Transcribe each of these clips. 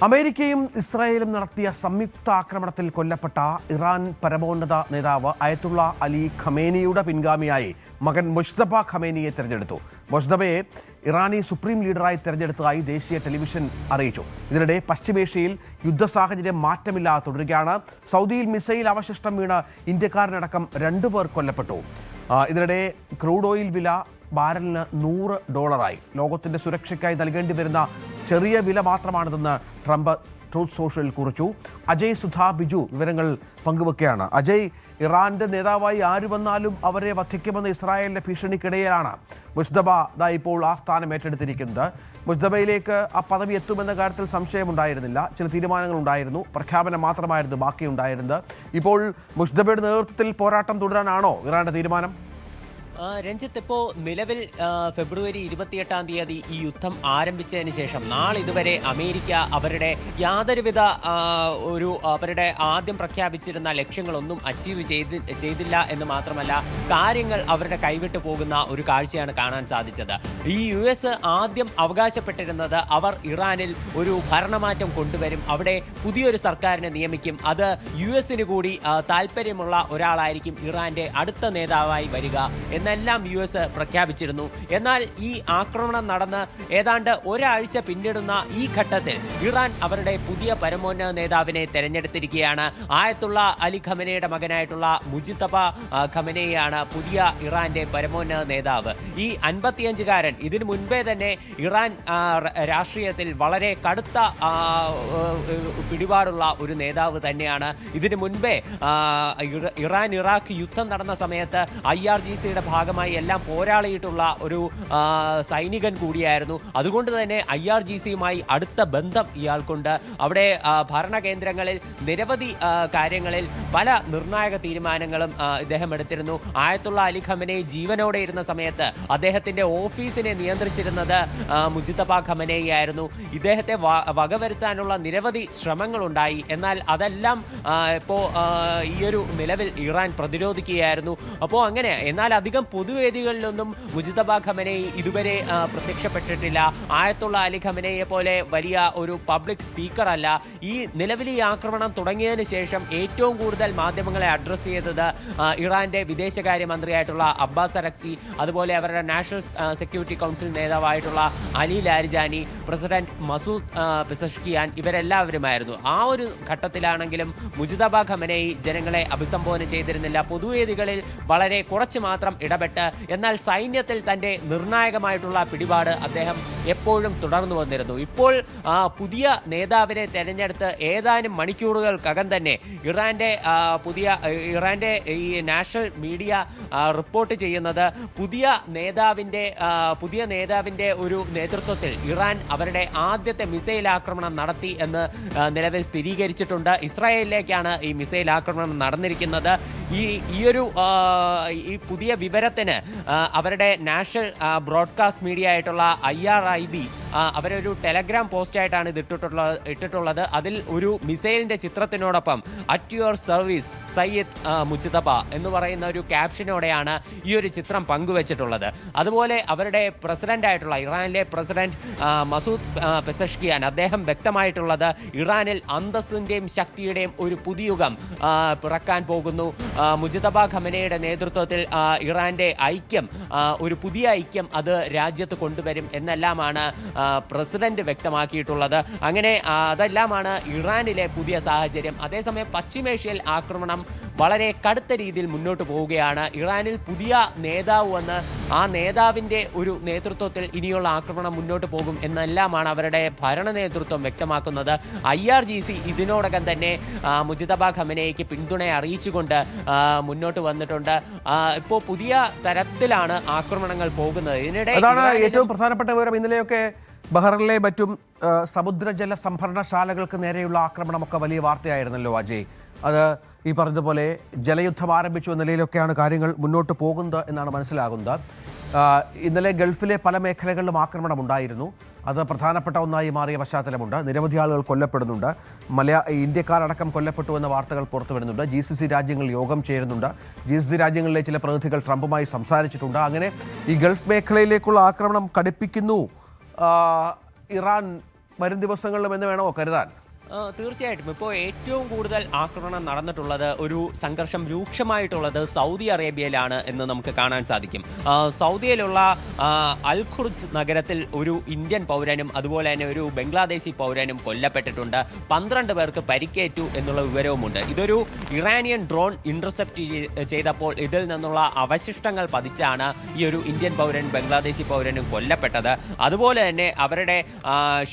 അമേരിക്കയും ഇസ്രായേലും നടത്തിയ സംയുക്ത ആക്രമണത്തിൽ കൊല്ലപ്പെട്ട ഇറാൻ പരമോന്നത നേതാവ് അയത്തുള്ള അലി ഖമേനിയുടെ പിൻഗാമിയായി മകൻ മുജ്തബ ഖമേനിയെ തെരഞ്ഞെടുത്തു. മുജ്തബയെ ഇറാനി സുപ്രീം ലീഡറായി തെരഞ്ഞെടുത്തതായി ദേശീയ ടെലിവിഷൻ അറിയിച്ചു. ഇതിനിടെ പശ്ചിമേഷ്യയിൽ യുദ്ധസാഹചര്യം മാറ്റമില്ലാതെ തുടരുകയാണ്. സൗദിയിൽ മിസൈൽ അവശിഷ്ടം വീണ് ഇന്ത്യക്കാരനടക്കം 2 പേർ കൊല്ലപ്പെട്ടു. ഇതിനിടെ ക്രൂഡ് ഓയിൽ വില ബാരലിന് $100. ലോകത്തിന്റെ സുരക്ഷയ്ക്കായി നൽകേണ്ടി വരുന്ന ചെറിയ വില മാത്രമാണിതെന്ന് ട്രംപ് ട്രൂത്ത് സോഷ്യൽ കുറിച്ചു. അജയ് സുധാ ബിജു വിവരങ്ങൾ പങ്കുവെക്കുകയാണ്. അജയ്, ഇറാന്റെ നേതാവായി ആര് വന്നാലും അവരെ വധിക്കുമെന്ന ഇസ്രായേലിന്റെ ഭീഷണിക്കിടയിലാണ് മുജ്തബ ഇപ്പോൾ ആ സ്ഥാനം ഏറ്റെടുത്തിരിക്കുന്നത്. മുജ്തബയിലേക്ക് ആ പദവി എത്തുമെന്ന കാര്യത്തിൽ സംശയമുണ്ടായിരുന്നില്ല. ചില തീരുമാനങ്ങൾ ഉണ്ടായിരുന്നു, പ്രഖ്യാപനം മാത്രമായിരുന്നു ബാക്കിയുണ്ടായിരുന്നത്. ഇപ്പോൾ മുജ്തബയുടെ നേതൃത്വത്തിൽ പോരാട്ടം തുടരാനാണോ ഇറാന്റെ തീരുമാനം? രഞ്ജിത്ത്, ഇപ്പോൾ നിലവിൽ ഫെബ്രുവരി 28 ഈ യുദ്ധം ആരംഭിച്ചതിന് ശേഷം നാളിതുവരെ അമേരിക്ക അവരുടെ യാതൊരുവിധ അവരുടെ ആദ്യം പ്രഖ്യാപിച്ചിരുന്ന ലക്ഷ്യങ്ങളൊന്നും അച്ചീവ് ചെയ്തില്ല എന്ന് മാത്രമല്ല, കാര്യങ്ങൾ അവരുടെ കൈവിട്ടു പോകുന്ന ഒരു കാഴ്ചയാണ് കാണാൻ സാധിച്ചത്. ഈ US ആദ്യം അവകാശപ്പെട്ടിരുന്നത് അവർ ഇറാനിൽ ഒരു ഭരണമാറ്റം കൊണ്ടുവരും, അവിടെ പുതിയൊരു സർക്കാരിനെ നിയമിക്കും, അത് US കൂടി താല്പര്യമുള്ള ഒരാളായിരിക്കും ഇറാന്റെ അടുത്ത നേതാവായി വരിക എന്നെല്ലാം US പ്രഖ്യാപിച്ചിരുന്നു. എന്നാൽ ഈ ആക്രമണം നടന്ന് ഏതാണ്ട് ഒരാഴ്ച പിന്നിടുന്ന ഈ ഘട്ടത്തിൽ ഇറാൻ അവരുടെ പുതിയ പരമോന്നത നേതാവിനെ തെരഞ്ഞെടുത്തിരിക്കുകയാണ്. ആയത്തുള്ള അലി ഖമനയുടെ മകനായിട്ടുള്ള മുജ്തബ ഖമനയാണ് പുതിയ ഇറാന്റെ പരമോന്നത നേതാവ്. ഈ 55-കാരൻ ഇതിനു മുൻപേ തന്നെ ഇറാൻ രാഷ്ട്രീയത്തിൽ വളരെ കടുത്ത പിടിപാടുള്ള ഒരു നേതാവ് തന്നെയാണ്. ഇതിനു മുൻപേ ഇറാൻ ഇറാഖ് യുദ്ധം നടന്ന സമയത്ത് IRGCയുടെ ഭാഗമായി എല്ലാം പോരാളിയിട്ടുള്ള ഒരു സൈനികൻ കൂടിയായിരുന്നു. അതുകൊണ്ട് തന്നെ IRGCയുമായി അടുത്ത ബന്ധം ഇയാൾക്കുണ്ട്. അവിടെ ഭരണകേന്ദ്രങ്ങളിൽ നിരവധി കാര്യങ്ങളിൽ പല നിർണായക തീരുമാനങ്ങളും ഇദ്ദേഹം എടുത്തിരുന്നു. ആയത്തുള്ള അലി ഖമനേയി ജീവനോടെ ഇരുന്ന സമയത്ത് അദ്ദേഹത്തിന്റെ ഓഫീസിനെ നിയന്ത്രിച്ചിരുന്നത് മുജ്തബ ഖമനേയി ആയിരുന്നു. ഇദ്ദേഹത്തെ വകവരുത്താനുള്ള നിരവധി ശ്രമങ്ങളുണ്ടായി. എന്നാൽ അതെല്ലാം ഇപ്പോൾ ഈയൊരു നിലവിൽ ഇറാൻ പ്രതിരോധിക്കുകയായിരുന്നു. അപ്പോൾ അങ്ങനെ എന്നാൽ അധികം പൊതുവേദികളിലൊന്നും മുജ്തബ ഖമനേയി ഇതുവരെ പ്രത്യക്ഷപ്പെട്ടിട്ടില്ല. ആയത്തുള്ള അലി ഖമനേയെ പോലെ വലിയ ഒരു പബ്ലിക് സ്പീക്കർ അല്ല. ഈ നിലവിൽ ഈ ആക്രമണം തുടങ്ങിയതിന് ശേഷം ഏറ്റവും കൂടുതൽ മാധ്യമങ്ങളെ അഡ്രസ്സ് ചെയ്തത് ഇറാന്റെ വിദേശകാര്യമന്ത്രിയായിട്ടുള്ള അബ്ബാസ് അരക്ചി, അതുപോലെ അവരുടെ നാഷണൽ സെക്യൂരിറ്റി കൗൺസിൽ നേതാവായിട്ടുള്ള Ali Larijani, president Masoud Pezeshkian, ഇവരെല്ലാവരുമായിരുന്നു. ആ ഒരു ഘട്ടത്തിലാണെങ്കിലും മുജ്തബ ഖമനേയി ജനങ്ങളെ അഭിസംബോധന ചെയ്തിരുന്നില്ല. പൊതുവേദികളിൽ വളരെ കുറച്ച് മാത്രം ഇടപെട്ട്, എന്നാൽ സൈന്യത്തിൽ തൻ്റെ നിർണായകമായിട്ടുള്ള പിടിപാട് അദ്ദേഹം എപ്പോഴും തുടർന്നു വന്നിരുന്നു. ഇപ്പോൾ പുതിയ നേതാവിനെ തെരഞ്ഞെടുത്ത് ഏതാനും മണിക്കൂറുകൾക്കകം തന്നെ ഇറാന്റെ ഈ നാഷണൽ മീഡിയ റിപ്പോർട്ട് ചെയ്യുന്നത് പുതിയ നേതാവിൻ്റെ ഒരു നേതൃത്വത്തിൽ ഇറാൻ അവരുടെ ആദ്യത്തെ മിസൈൽ ആക്രമണം നടത്തി എന്ന് നിലവിൽ സ്ഥിരീകരിച്ചിട്ടുണ്ട്. ഇസ്രായേലിലേക്കാണ് ഈ മിസൈൽ ആക്രമണം നടന്നിരിക്കുന്നത്. ഈ പുതിയ വിവരത്തിന് അവരുടെ നാഷണൽ ബ്രോഡ്കാസ്റ്റ് മീഡിയ ആയിട്ടുള്ള IRIB അവരൊരു ടെലഗ്രാം പോസ്റ്റായിട്ടാണ് ഇത് ഇട്ടിട്ടുള്ളത്. അതിൽ ഒരു മിസൈലിൻ്റെ ചിത്രത്തിനോടൊപ്പം at your service Sayyid Mujtaba എന്ന് പറയുന്ന ഒരു ക്യാപ്ഷനോടെയാണ് ഈ ഒരു ചിത്രം പങ്കുവച്ചിട്ടുള്ളത്. അതുപോലെ അവരുടെ പ്രസിഡൻ്റായിട്ടുള്ള ഇറാനിലെ പ്രസിഡന്റ് മസൂദ് പെസഷ്കിയാൻ, അദ്ദേഹം വ്യക്തമായിട്ടുള്ളത് ഇറാനിൽ അന്തസ്സിൻ്റെയും ശക്തിയുടെയും ഒരു പുതുയുഗം പിറക്കാൻ പോകുന്നു. മുജ്തബ ഖമനയുടെ നേതൃത്വത്തിൽ ഇറാന്റെ ഐക്യം, ഒരു പുതിയ ഐക്യം അത് രാജ്യത്ത് കൊണ്ടുവരും എന്നെല്ലാമാണ് പ്രസിഡന്റ് വ്യക്തമാക്കിയിട്ടുള്ളത്. അങ്ങനെ അതെല്ലാമാണ് ഇറാനിലെ പുതിയ സാഹചര്യം. അതേസമയം പശ്ചിമേഷ്യയിൽ ആക്രമണം വളരെ കടുത്ത രീതിയിൽ മുന്നോട്ട് പോവുകയാണ്. ഇറാനിൽ പുതിയ നേതാവ് വന്ന് ആ നേതാവിൻ്റെ ഒരു നേതൃത്വത്തിൽ ഇനിയുള്ള ആക്രമണം മുന്നോട്ട് പോകും എന്നെല്ലാമാണ് അവരുടെ ഭരണ നേതൃത്വം വ്യക്തമാക്കുന്നത്. IRGC ഇതിനോടകം തന്നെ മുജ്തബ ഖമനേയിക്ക് പിന്തുണ അറിയിച്ചുകൊണ്ട് മുന്നോട്ട് വന്നിട്ടുണ്ട്. ഇപ്പോൾ പുതിയ തരത്തിലാണ് ആക്രമണങ്ങൾ പോകുന്നത്. ഇതിനിടെ ഏറ്റവും പ്രധാനപ്പെട്ട വിവരം, ഇന്നലെയൊക്കെ ബഹ്റിനിലെ മറ്റും സമുദ്രജല സംഭരണശാലകൾക്ക് നേരെയുള്ള ആക്രമണമൊക്കെ വലിയ വാർത്തയായിരുന്നല്ലോ അജയ്. അത് ഈ പറഞ്ഞതുപോലെ ജലയുദ്ധം ആരംഭിച്ചു എന്ന നിലയിലൊക്കെയാണ് കാര്യങ്ങൾ മുന്നോട്ട് പോകുന്നത് എന്നാണ് മനസ്സിലാകുന്നത്. ഇന്നലെ ഗൾഫിലെ പല മേഖലകളിലും ആക്രമണം ഉണ്ടായിരുന്നു. അത് പ്രധാനപ്പെട്ട ഒന്നായി മാറിയ പശ്ചാത്തലമുണ്ട്. നിരവധി ആളുകൾ കൊല്ലപ്പെടുന്നുണ്ട്. ഇന്ത്യക്കാരടക്കം കൊല്ലപ്പെട്ടു എന്ന വാർത്തകൾ പുറത്തു വരുന്നുണ്ട്. GCC രാജ്യങ്ങൾ യോഗം ചേരുന്നുണ്ട്. GCC രാജ്യങ്ങളിലെ ചില പ്രതിനിധികൾ ട്രംപുമായി സംസാരിച്ചിട്ടുണ്ട്. അങ്ങനെ ഈ ഗൾഫ് മേഖലയിലേക്കുള്ള ആക്രമണം കടുപ്പിക്കുന്നു ഇറാൻ വരും ദിവസങ്ങളിലും എന്ന് വേണമോ കരുതാൻ? തീർച്ചയായിട്ടും ഇപ്പോൾ ഏറ്റവും കൂടുതൽ ആക്രമണം നടന്നിട്ടുള്ളത്, ഒരു സംഘർഷം രൂക്ഷമായിട്ടുള്ളത് സൗദി അറേബ്യയിലാണ് എന്ന് നമുക്ക് കാണാൻ സാധിക്കും. സൗദിയിലുള്ള അൽ ഖുർജ് നഗരത്തിൽ ഒരു ഇന്ത്യൻ പൗരനും അതുപോലെ തന്നെ ഒരു ബംഗ്ലാദേശി പൗരനും കൊല്ലപ്പെട്ടിട്ടുണ്ട്. 12 പേർക്ക് പരിക്കേറ്റു എന്നുള്ള വിവരവുമുണ്ട്. ഇതൊരു ഇറാനിയൻ ഡ്രോൺ ഇന്റർസെപ്റ്റ് ചെയ്തപ്പോൾ ഇതിൽ നിന്നുള്ള അവശിഷ്ടങ്ങൾ പതിച്ചാണ് ഈ ഒരു ഇന്ത്യൻ പൗരൻ ബംഗ്ലാദേശി പൗരനും കൊല്ലപ്പെട്ടത്. അതുപോലെ തന്നെ അവരുടെ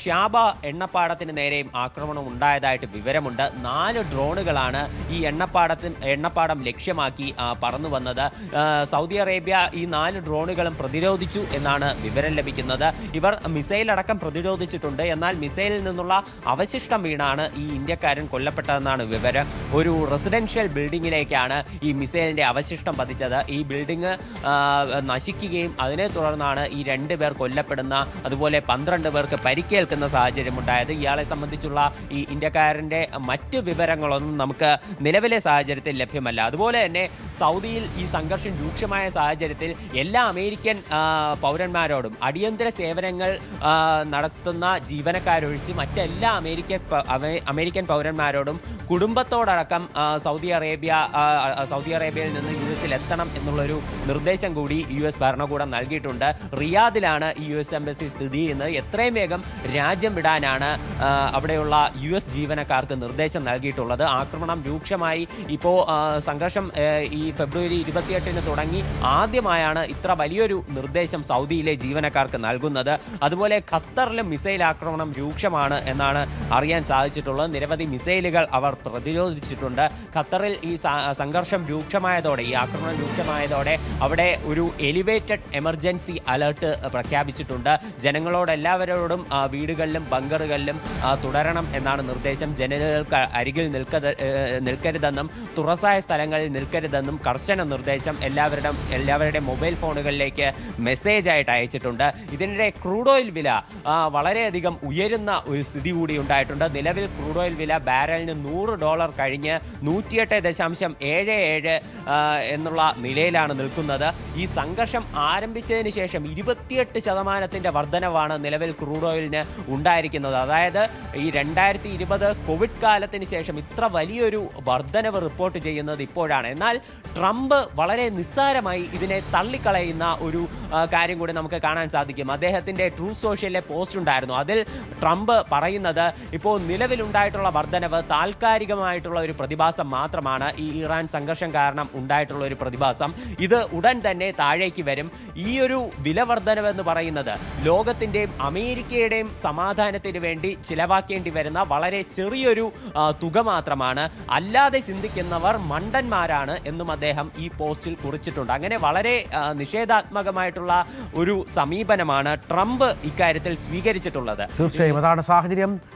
ഷ്യാബ എണ്ണപ്പാടത്തിന് നേരെയും ആക്രമണം ഉണ്ടായതായിട്ട് വിവരമുണ്ട്. 4 ഡ്രോണുകളാണ് ഈ എണ്ണപ്പാടം ലക്ഷ്യമാക്കി പറന്നു വന്നത്. സൗദി അറേബ്യ ഈ 4 ഡ്രോണുകളും പ്രതിരോധിച്ചു എന്നാണ് വിവരം ലഭിക്കുന്നത്. ഇവർ മിസൈൽ അടക്കം പ്രതിരോധിച്ചിട്ടുണ്ട്. എന്നാൽ മിസൈലിൽ നിന്നുള്ള അവശിഷ്ടം വീണാണ് ഈ ഇന്ത്യക്കാരൻ കൊല്ലപ്പെട്ടതെന്നാണ് വിവരം. ഒരു റെസിഡൻഷ്യൽ ബിൽഡിങ്ങിലേക്കാണ് ഈ മിസൈലിന്റെ അവശിഷ്ടം പതിച്ചത്. ഈ ബിൽഡിംഗ് നശിക്കുകയും അതിനെ തുടർന്നാണ് ഈ 2 പേർ കൊല്ലപ്പെടുന്ന, അതുപോലെ 12 പേർക്ക് പരിക്കേൽക്കുന്ന സാഹചര്യം ഉണ്ടായത്. ഇയാളെ സംബന്ധിച്ചുള്ള ഈ ഇന്ത്യക്കാരൻ്റെ മറ്റ് വിവരങ്ങളൊന്നും നമുക്ക് നിലവിലെ സാഹചര്യത്തിൽ ലഭ്യമല്ല. അതുപോലെ തന്നെ സൗദിയിൽ ഈ സംഘർഷം രൂക്ഷമായ സാഹചര്യത്തിൽ എല്ലാ അമേരിക്കൻ പൗരന്മാരോടും, അടിയന്തര സേവനങ്ങൾ നടത്തുന്ന ജീവനക്കാരൊഴിച്ച് മറ്റെല്ലാ അമേരിക്കൻ പൗരന്മാരോടും കുടുംബത്തോടടക്കം സൗദി അറേബ്യയിൽ നിന്ന് US എത്തണം എന്നുള്ളൊരു നിർദ്ദേശം കൂടി US ഭരണകൂടം നൽകിയിട്ടുണ്ട്. റിയാദിലാണ് ഈ US എംബസി സ്ഥിതി ചെയ്യുന്നത്. എത്രയും വേഗം രാജ്യം വിടാനാണ് അവിടെയുള്ള US ജീവനക്കാർക്ക് നിർദ്ദേശം നൽകിയിട്ടുള്ളത്. ആക്രമണം രൂക്ഷമായി ഇപ്പോൾ സംഘർഷം ഈ ഫെബ്രുവരി 28-ന് തുടങ്ങി ആദ്യമായാണ് ഇത്ര വലിയൊരു നിർദ്ദേശം സൗദിയിലെ ജീവനക്കാർക്ക് നൽകുന്നത്. അതുപോലെ ഖത്തറിലും മിസൈൽ ആക്രമണം രൂക്ഷമാണ് എന്നാണ് അറിയാൻ സാധിച്ചിട്ടുള്ളത്. നിരവധി മിസൈലുകൾ അവർ പ്രതിരോധിച്ചിട്ടുണ്ട്. ഖത്തറിൽ ഈ സംഘർഷം രൂക്ഷമായതോടെ, ഈ ആക്രമണം രൂക്ഷമായതോടെ അവിടെ ഒരു എലിവേറ്റഡ് എമർജൻസി അലർട്ട് പ്രഖ്യാപിച്ചിട്ടുണ്ട്. ജനങ്ങളോടെല്ലാവരോടും വീടുകളിലും ബങ്കറുകളിലും തുടരണം എന്നാണ് നിർദ്ദേശം. ജനലുകൾക്ക് അരികിൽ നിൽക്കരുതെന്നും തുറസായ സ്ഥലങ്ങളിൽ നിൽക്കരുതെന്നും കർശന നിർദ്ദേശം എല്ലാവരുടെ മൊബൈൽ ഫോണുകളിലേക്ക് മെസ്സേജ് ആയിട്ട് അയച്ചിട്ടുണ്ട്. ഇതിനിടെ ക്രൂഡ് ഓയിൽ വില വളരെയധികം ഉയരുന്ന ഒരു സ്ഥിതി കൂടി ഉണ്ടായിട്ടുണ്ട്. നിലവിൽ ക്രൂഡ് ഓയിൽ വില ബാരലിന് $100 കഴിഞ്ഞ് 108.77 എന്നുള്ള നിലയിലാണ് നിൽക്കുന്നത്. ഈ സംഘർഷം ആരംഭിച്ചതിന് ശേഷം 28% വർധനവാണ് നിലവിൽ ക്രൂഡ് ഓയിലിന് ഉണ്ടായിരിക്കുന്നത്. അതായത് ഈ 2020 കോവിഡ് കാലത്തിന് ശേഷം ഇത്ര വലിയൊരു വർധനവ് റിപ്പോർട്ട് ചെയ്യുന്നത് ഇപ്പോഴാണ്. എന്നാൽ ട്രംപ് വളരെ നിസ്സാരമായി ഇതിനെ തള്ളിക്കളയുന്ന ഒരു കാര്യം കൂടി നമുക്ക് കാണാൻ സാധിക്കും. അദ്ദേഹത്തിൻ്റെ ട്രൂത്ത് സോഷ്യലിലെ പോസ്റ്റ് ഉണ്ടായിരുന്നു. അതിൽ ട്രംപ് പറയുന്നത് ഇപ്പോൾ നിലവിലുണ്ടായിട്ടുള്ള വർധനവ് താൽക്കാലികമായിട്ടുള്ള ഒരു പ്രതിഭാസം മാത്രമാണ്. ഈ ഇറാൻ സംഘർഷം കാരണം ഉണ്ടായിട്ടുള്ള ഒരു പ്രതിഭാസം. ഇത് ഉടൻ തന്നെ താഴേക്ക് വരും. ഈ ഒരു വില വർധനവെന്ന് പറയുന്നത് ലോകത്തിൻ്റെയും അമേരിക്കയുടെയും സമാധാനത്തിന് വേണ്ടി ചിലവാക്കേണ്ടി വരുന്ന വളരെ ചെറിയൊരു തുക മാത്രമാണ്. അല്ലാതെ ചിന്തിക്കുന്നവർ മണ്ടന്മാരാണ് എന്നും അദ്ദേഹം ഈ പോസ്റ്റിൽ കുറിച്ചിട്ടുണ്ട്. അങ്ങനെ വളരെ നിഷേധാത്മകമായിട്ടുള്ള ഒരു സമീപനമാണ് ട്രംപ് ഇക്കാര്യത്തിൽ സ്വീകരിച്ചിട്ടുള്ളത്. തീർച്ചയായും അതാണ് സാഹചര്യം.